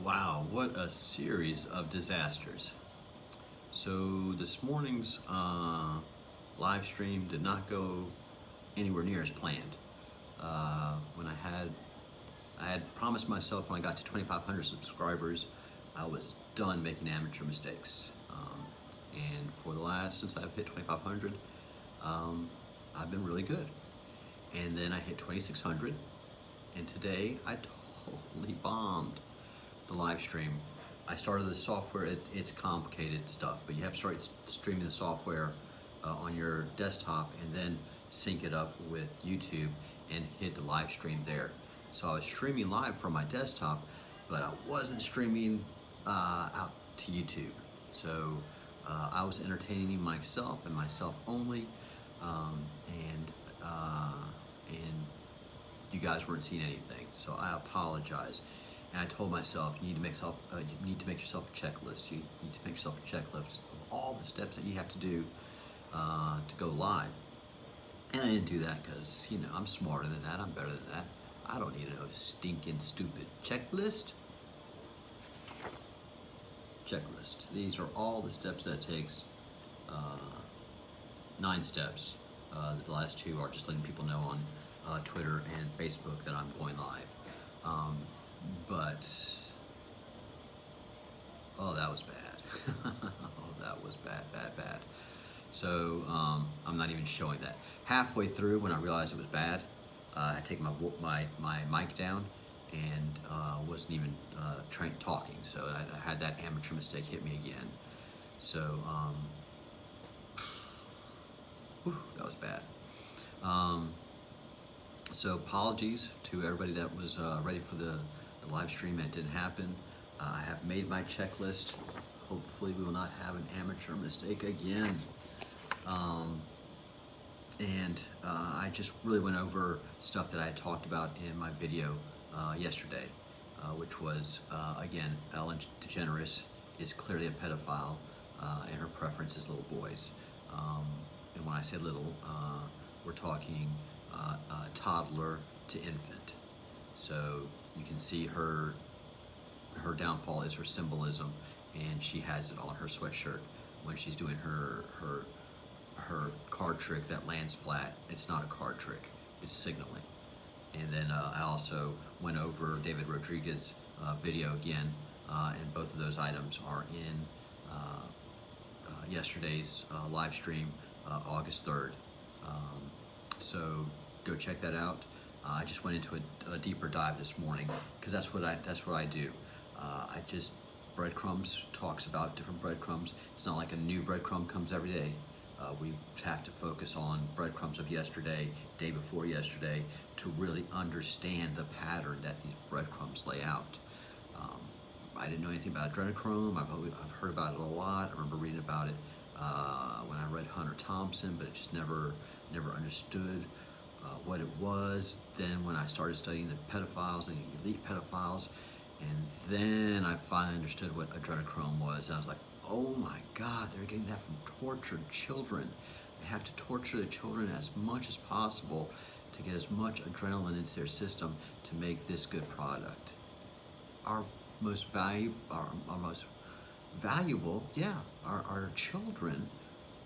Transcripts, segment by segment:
Wow, what a series of disasters. So this morning's live stream did not go anywhere near as planned. When I had promised myself when I got to 2,500 subscribers, I was done making amateur mistakes. And for the last, since I've hit 2,500, I've been really good. And then I hit 2,600, and today I totally bombed the live stream. I started the software, it's complicated stuff, but you have to start streaming the software on your desktop and then sync it up with YouTube and hit the live stream there. So I was streaming live from my desktop, but I wasn't streaming out to YouTube. So I was entertaining myself and myself only, and you guys weren't seeing anything. So I apologize. And I told myself, you need to make yourself a checklist. You need to make yourself a checklist of all the steps that you have to do to go live. And I didn't do that because, I'm smarter than that. I'm better than that. I don't need a stinking stupid checklist. Checklist. These are all the steps that it takes. 9 steps. The last 2 are just letting people know on Twitter and Facebook that I'm going live. But oh, that was bad. Oh, that was bad. So I'm not even showing that. Halfway through, when I realized it was bad, I take my mic down and wasn't even talking. So I had that amateur mistake hit me again. So that was bad. So apologies to everybody that was ready for the live stream and it didn't happen. I have made my checklist. Hopefully we will not have an amateur mistake again. I just really went over stuff that I had talked about in my video yesterday, which was, again, Ellen DeGeneres is clearly a pedophile, and her preference is little boys. And when I say little, we're talking toddler to infant. So you can see her downfall is her symbolism, and she has it on her sweatshirt when she's doing her card trick that lands flat. It's not a card trick, it's signaling. And then I also went over David Rodriguez's video again, and both of those items are in yesterday's live stream, August 3rd. So go check that out. I just went into a deeper dive this morning because that's what I do. I just breadcrumbs, talks about different breadcrumbs. It's not like a new breadcrumb comes every day. We have to focus on breadcrumbs of yesterday, day before yesterday, to really understand the pattern that these breadcrumbs lay out. I didn't know anything about adrenochrome. I've heard about it a lot. I remember reading about it when I read Hunter Thompson, but it just never understood what it was. Then when I started studying the pedophiles and the elite pedophiles, and then I finally understood what adrenochrome was. And I was like, oh my God, they're getting that from tortured children. They have to torture the children as much as possible to get as much adrenaline into their system to make this good product. Our most valuable, our children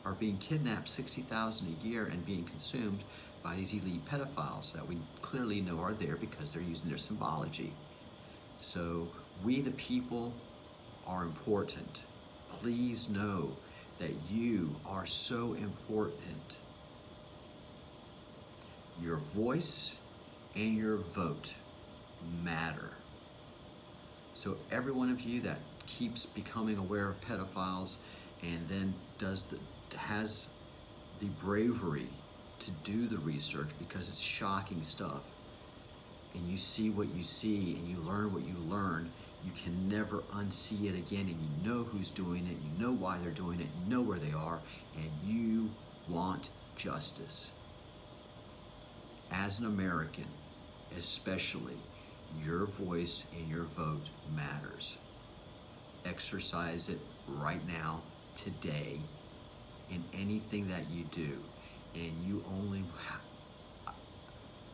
are being kidnapped 60,000 a year and being consumed by these elite pedophiles that we clearly know are there because they're using their symbology. So we the people are important. Please know that you are so important. Your voice and your vote matter. So every one of you that keeps becoming aware of pedophiles and then has the bravery to do the research, because it's shocking stuff, and you see what you see and you learn what you learn, you can never unsee it again, and you know who's doing it, you know why they're doing it, you know where they are, and you want justice. As an American, especially, your voice and your vote matters. Exercise it right now, today, in anything that you do. And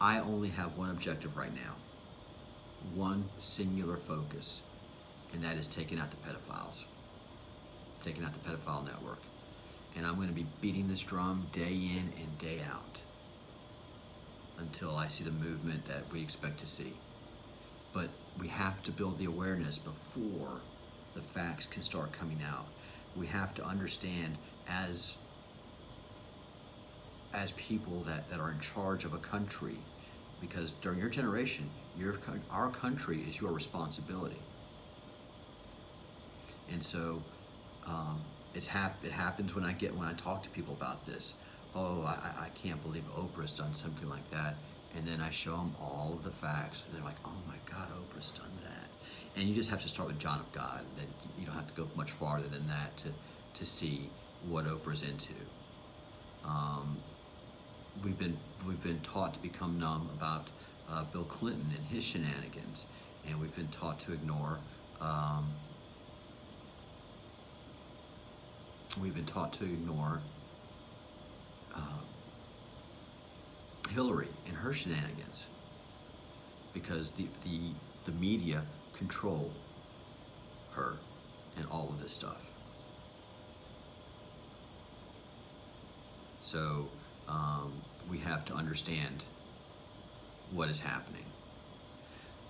I only have one objective right now, one singular focus, and that is taking out the pedophiles, taking out the pedophile network. And I'm going to be beating this drum day in and day out until I see the movement that we expect to see. But we have to build the awareness before the facts can start coming out. We have to understand as people that are in charge of a country, because during your generation, our country is your responsibility. And so it happens when I talk to people about this. Oh, I can't believe Oprah's done something like that. And then I show them all of the facts, and they're like, oh my God, Oprah's done that. And you just have to start with John of God. That you don't have to go much farther than that to see what Oprah's into. We've been taught to become numb about Bill Clinton and his shenanigans, and we've been taught to ignore. Hillary and her shenanigans, because the media control her and all of this stuff. So we have to understand what is happening.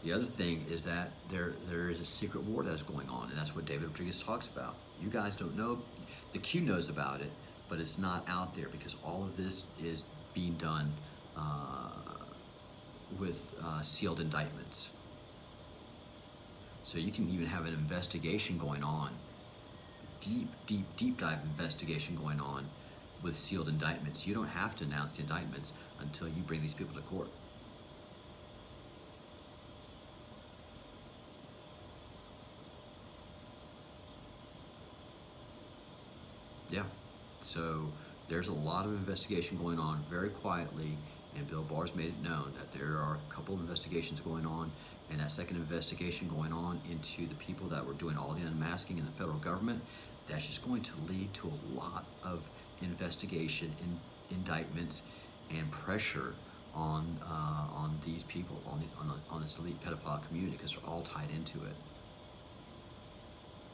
The other thing is that there is a secret war that's going on, and that's what David Rodriguez talks about. You guys don't know. The Q knows about it, but it's not out there because all of this is being done with sealed indictments. So you can even have an investigation going on, deep dive investigation going on with sealed indictments. You don't have to announce the indictments until you bring these people to court. Yeah, so there's a lot of investigation going on very quietly, and Bill Barr's made it known that there are a couple of investigations going on, and that second investigation going on into the people that were doing all the unmasking in the federal government, that's just going to lead to a lot of investigation, indictments, and pressure on these people, on this elite pedophile community, because they're all tied into it.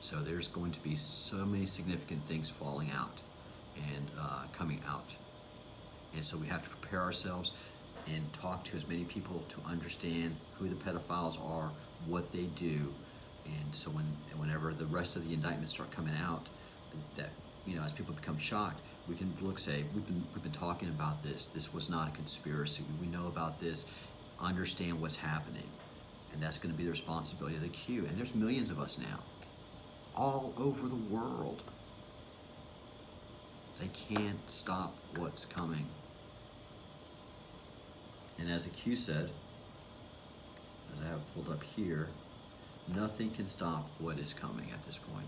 So there's going to be so many significant things falling out and coming out. And so we have to prepare ourselves and talk to as many people to understand who the pedophiles are, what they do. And so whenever the rest of the indictments start coming out, that, you know, as people become shocked, we can say, we've been talking about this. This was not a conspiracy. We know about this. Understand what's happening. And that's going to be the responsibility of the Q. And there's millions of us now, all over the world. They can't stop what's coming. And as the Q said, as I have pulled up here, nothing can stop what is coming at this point.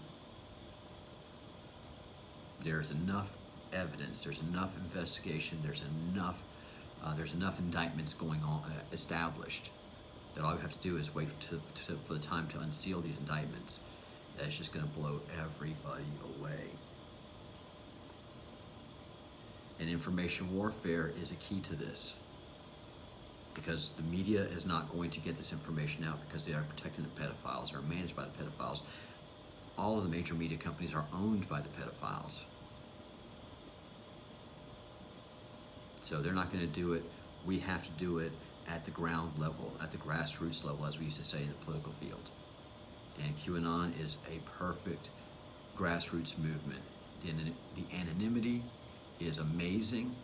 There's enough evidence, there's enough investigation, there's enough indictments going on, established, that all we have to do is wait for the time to unseal these indictments. That's just going to blow everybody away. And information warfare is a key to this, because the media is not going to get this information out because they are protecting the pedophiles, or managed by the pedophiles. All of the major media companies are owned by the pedophiles. So they're not going to do it. We have to do it at the ground level, at the grassroots level, as we used to say in the political field. And QAnon is a perfect grassroots movement. The anonymity is amazing.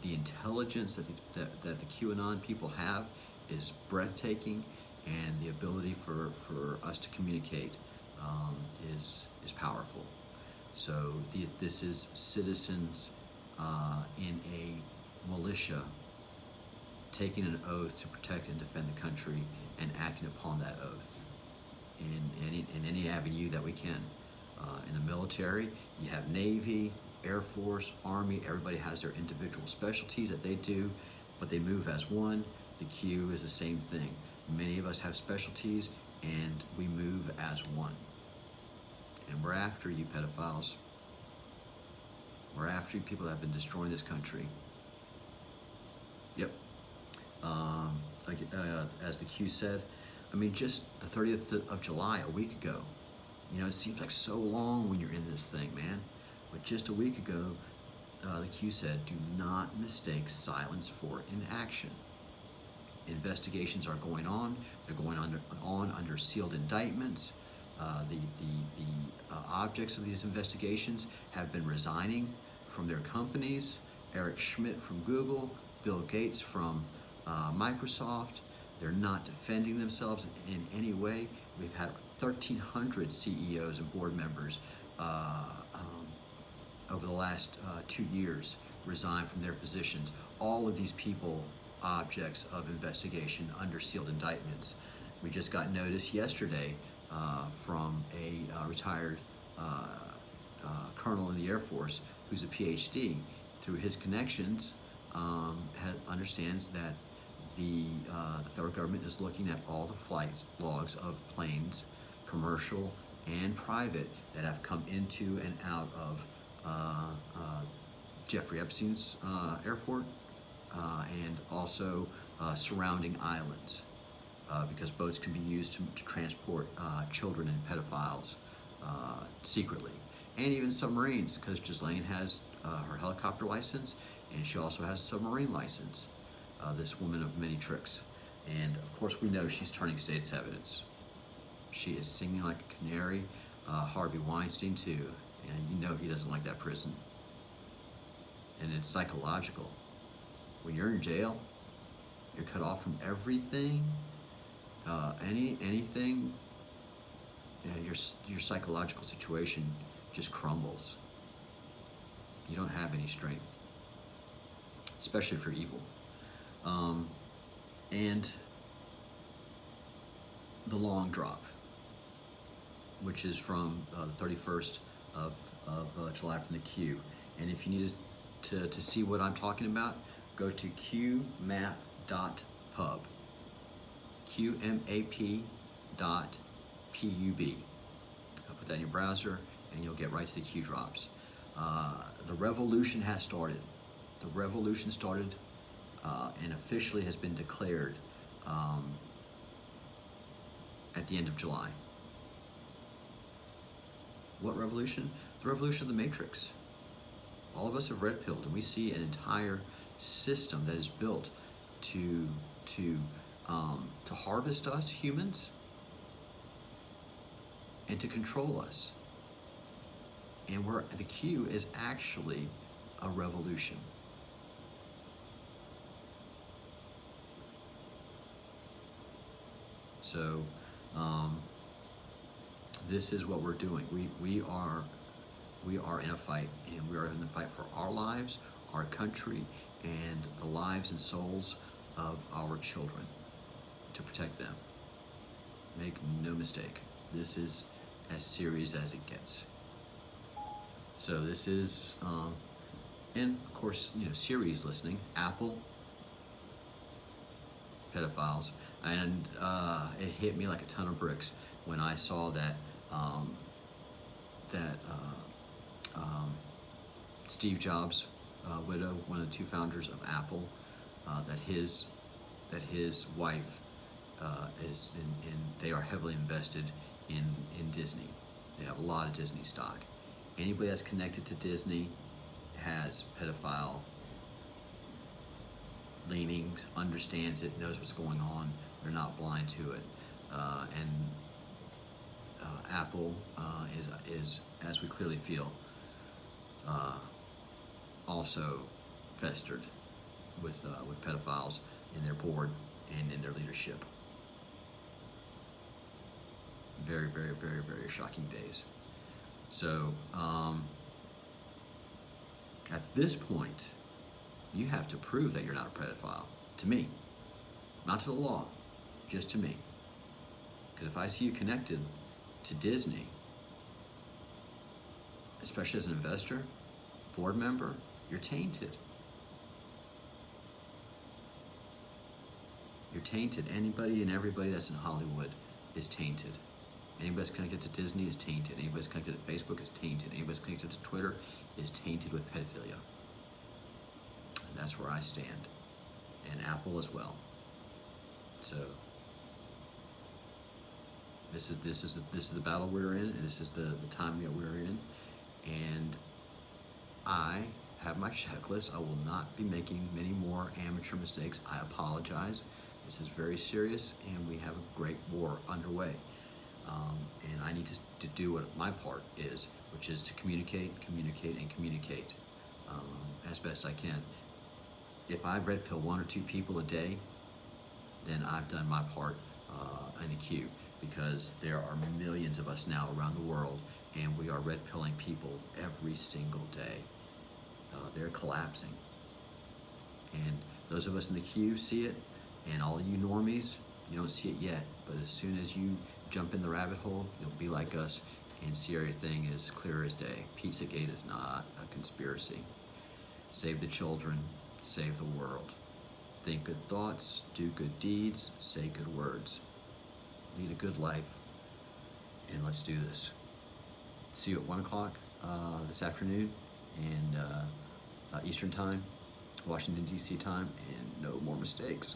The intelligence that the QAnon people have is breathtaking, and the ability for us to communicate is powerful. So this is citizens in a militia taking an oath to protect and defend the country and acting upon that oath in any avenue that we can. In the military, you have Navy, Air Force, Army. Everybody has their individual specialties that they do, but they move as one. The Q is the same thing. Many of us have specialties, and we move as one. And we're after you, pedophiles. We're after you, people that have been destroying this country. Yep. As the Q said, I mean, just the 30th of July, a week ago, You know, it seems like so long when you're in this thing, man. But just a week ago, the Q said, do not mistake silence for inaction. Investigations are going on. They're going on under sealed indictments. The objects of these investigations have been resigning from their companies. Eric Schmidt from Google, Bill Gates from Microsoft. They're not defending themselves in any way. We've had 1,300 CEOs and board members over the last 2 years resign from their positions. All of these people objects of investigation under sealed indictments. We just got notice yesterday from a retired colonel in the Air Force who's a PhD. Through his connections, understands that the federal government is looking at all the flight logs of planes, commercial and private, that have come into and out of Jeffrey Epstein's airport and also surrounding islands, because boats can be used to transport children and pedophiles secretly, and even submarines, because Ghislaine has her helicopter license, and she also has a submarine license, this woman of many tricks. And of course we know she's turning state's evidence. She is singing like a canary. Harvey Weinstein too, and you know he doesn't like that prison. And it's psychological. When you're in jail, you're cut off from everything, anything. Your psychological situation just crumbles. You don't have any strength, especially if you're evil. And the long drop, which is from the 31st of July from the Q. And if you need to see what I'm talking about, go to qmap.pub, qmap.pub. Put that in your browser and you'll get right to the Q drops. The revolution has started. The revolution started and officially has been declared at the end of July. What revolution? The revolution of the Matrix. All of us have red pilled, and we see an entire system that is built to harvest us humans and to control us. And the Q is actually a revolution. So this is what we're doing. We are in a fight, and we are in the fight for our lives, our country, and the lives and souls of our children, to protect them. Make no mistake, this is as serious as it gets. So this is, and of course, you know, Siri's listening, Apple, pedophiles, and it hit me like a ton of bricks when I saw that Steve Jobs' widow, one of the two founders of Apple, that his wife is in, they are heavily invested in Disney. They have a lot of Disney stock. Anybody that's connected to Disney has pedophile leanings, understands it, knows what's going on. They're not blind to it. Apple is, as we clearly feel, also festered with pedophiles in their board and in their leadership. Very, very, very, very shocking days. So at this point, you have to prove that you're not a pedophile. To me. Not to the law, just to me. Because if I see you connected to Disney, especially as an investor, board member, you're tainted. You're tainted. Anybody and everybody that's in Hollywood is tainted. Anybody that's connected to Disney is tainted. Anybody that's connected to Facebook is tainted. Anybody that's connected to Twitter is tainted with pedophilia. And that's where I stand. And Apple as well. So This is the battle we're in, and this is the time that we're in. And I have my checklist. I will not be making many more amateur mistakes. I apologize. This is very serious, and we have a great war underway. And I need to do what my part is, which is to communicate, communicate, and communicate as best I can. If I red pill 1 or 2 people a day, then I've done my part in the queue, because there are millions of us now around the world, and we are red pilling people every single day. They're collapsing. And those of us in the queue see it, and all of you normies, you don't see it yet, but as soon as you jump in the rabbit hole, you'll be like us and see everything as clear as day. Pizzagate is not a conspiracy. Save the children, save the world. Think good thoughts, do good deeds, say good words. Lead a good life, and let's do this. See you at 1 o'clock this afternoon, and Eastern time, Washington, D.C. time, and no more mistakes.